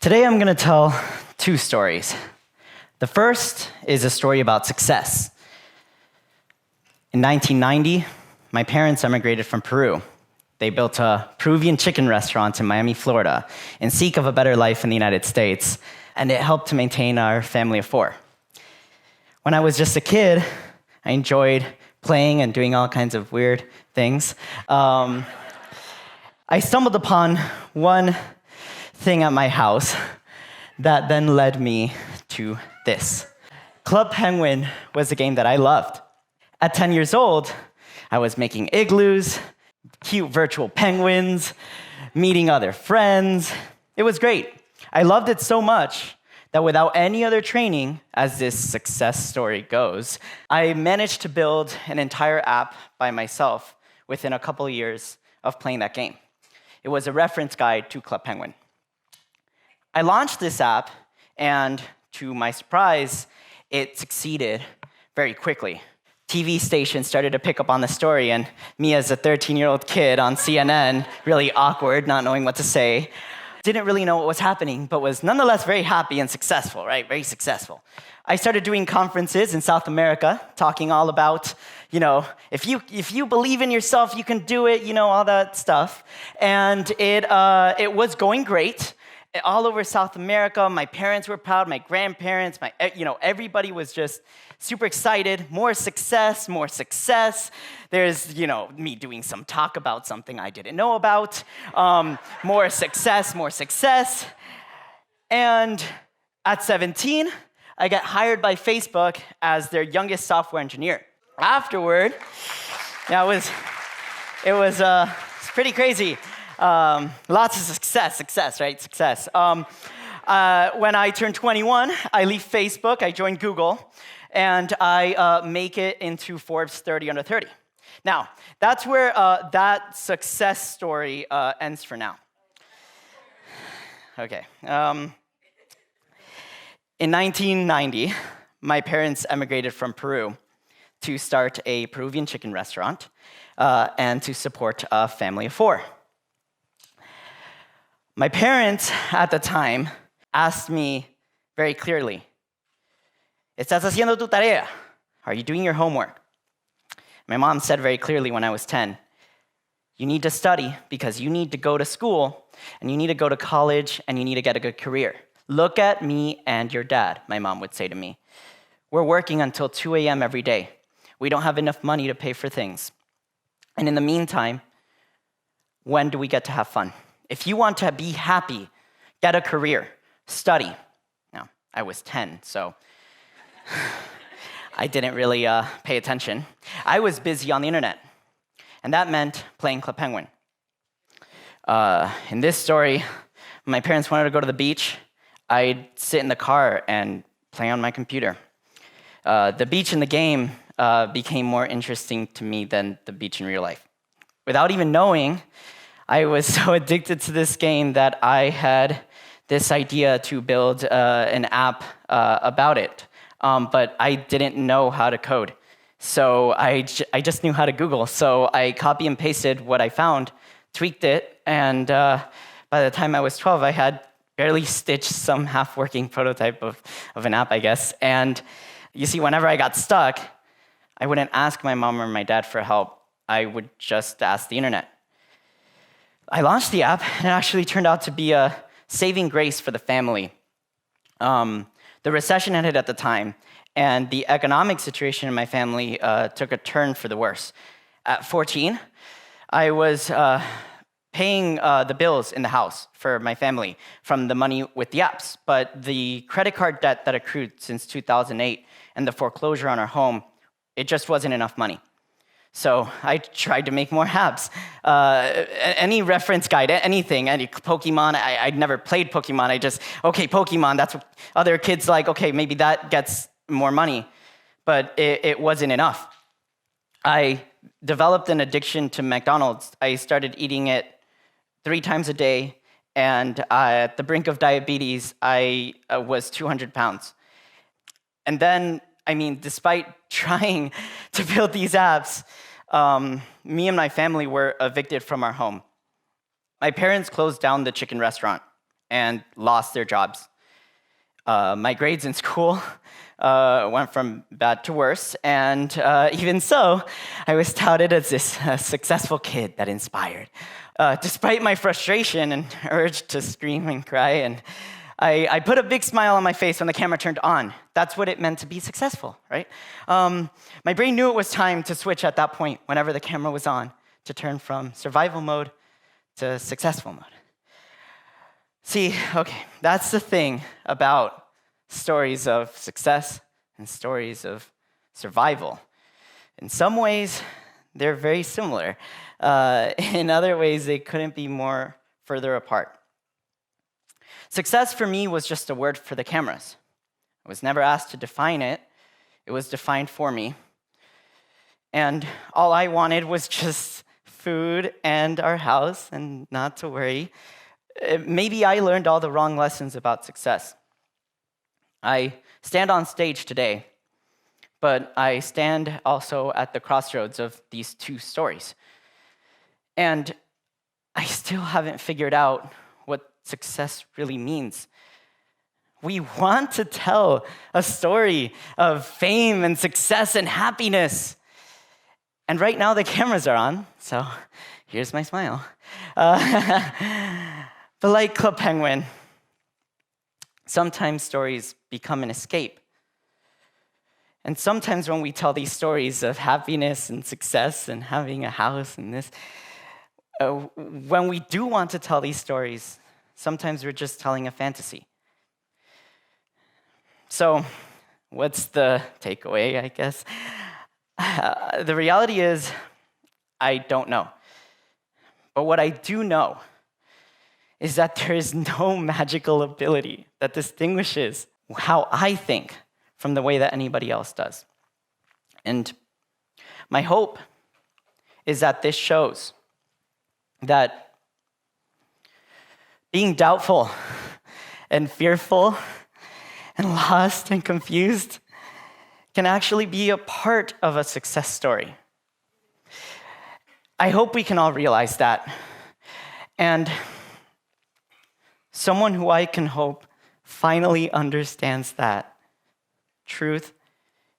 Today I'm going to tell two stories. The first is a story about success. In 1990, my parents emigrated from Peru. They built a Peruvian chicken restaurant in Miami, Florida, in seek of a better life in the United States, and it helped to maintain our family of four. When I was just a kid, I enjoyed playing and doing all kinds of weird things. I stumbled upon one thing at my house that then led me to this. Club Penguin was a game that I loved. At 10 years old, I was making igloos, cute virtual penguins, meeting other friends. It was great. I loved it so much that without any other training, as this success story goes, I managed to build an entire app by myself within a couple of years of playing that game. It was a reference guide to Club Penguin. I launched this app, and to my surprise, it succeeded very quickly. TV stations started to pick up on the story, and me as a 13-year-old kid on CNN, really awkward, not knowing what to say, didn't really know what was happening, but was nonetheless very happy and successful, right? Very successful. I started doing conferences in South America, talking all about, if you believe in yourself, you can do it, all that stuff. And it was going great. All over South America, my parents were proud, my grandparents, everybody was just super excited. More success, more success. There's, me doing some talk about something I didn't know about. More success, more success. And at 17, I got hired by Facebook as their youngest software engineer. Afterward, it was pretty crazy. Lots of success, right? Success. When I turned 21, I leave Facebook, I joined Google, and I make it into Forbes 30 under 30. Now, that's where that success story ends for now. Okay. In 1990, my parents emigrated from Peru to start a Peruvian chicken restaurant and to support a family of four. My parents at the time asked me very clearly, ¿Estás haciendo tu tarea? Are you doing your homework? My mom said very clearly when I was 10, you need to study because you need to go to school and you need to go to college and you need to get a good career. Look at me and your dad, my mom would say to me. We're working until 2 a.m. every day. We don't have enough money to pay for things. And in the meantime, when do we get to have fun? If you want to be happy, get a career, study. Now, I was 10, so I didn't really pay attention. I was busy on the internet, and that meant playing Club Penguin. In this story, when my parents wanted to go to the beach, I'd sit in the car and play on my computer. The beach in the game became more interesting to me than the beach in real life. Without even knowing, I was so addicted to this game that I had this idea to build an app about it, but I didn't know how to code. So I just knew how to Google. So I copy and pasted what I found, tweaked it, and by the time I was 12, I had barely stitched some half-working prototype of an app, I guess. And you see, whenever I got stuck, I wouldn't ask my mom or my dad for help. I would just ask the internet. I launched the app, and it actually turned out to be a saving grace for the family. The recession had hit at the time, and the economic situation in my family took a turn for the worse. At 14, I was paying the bills in the house for my family from the money with the apps, but the credit card debt that accrued since 2008 and the foreclosure on our home, it just wasn't enough money. So I tried to make more apps. Any reference guide, anything, any Pokemon. I'd never played Pokemon. Okay, Pokemon, that's what other kids like. Okay, maybe that gets more money. But it wasn't enough. I developed an addiction to McDonald's. I started eating it 3 times a day, and at the brink of diabetes, I was 200 pounds. And then, despite trying to build these apps, me and my family were evicted from our home. My parents closed down the chicken restaurant. and lost their jobs. My grades in school went from bad to worse, and even so, I was touted as this successful kid that inspired. Despite my frustration and urge to scream and cry, and I put a big smile on my face when the camera turned on. That's what it meant to be successful, right? My brain knew it was time to switch at that point whenever the camera was on, to turn from survival mode to successful mode. See, okay, that's the thing about stories of success and stories of survival. In some ways, they're very similar. In other ways, they couldn't be more further apart. Success for me was just a word for the cameras. I was never asked to define it. It was defined for me. And all I wanted was just food and our house and not to worry. Maybe I learned all the wrong lessons about success. I stand on stage today, but I stand also at the crossroads of these two stories. And I still haven't figured out what success really means. We want to tell a story of fame and success and happiness. And right now the cameras are on, so here's my smile. But like Club Penguin, sometimes stories become an escape. And sometimes when we tell these stories of happiness and success and having a house and this, when we do want to tell these stories, sometimes we're just telling a fantasy. So what's the takeaway, I guess? The reality is, I don't know. But what I do know is that there is no magical ability that distinguishes how I think from the way that anybody else does. And my hope is that this shows that being doubtful and fearful and lost and confused can actually be a part of a success story. I hope we can all realize that. And someone who I can hope finally understands that truth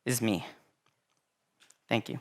is me. Thank you.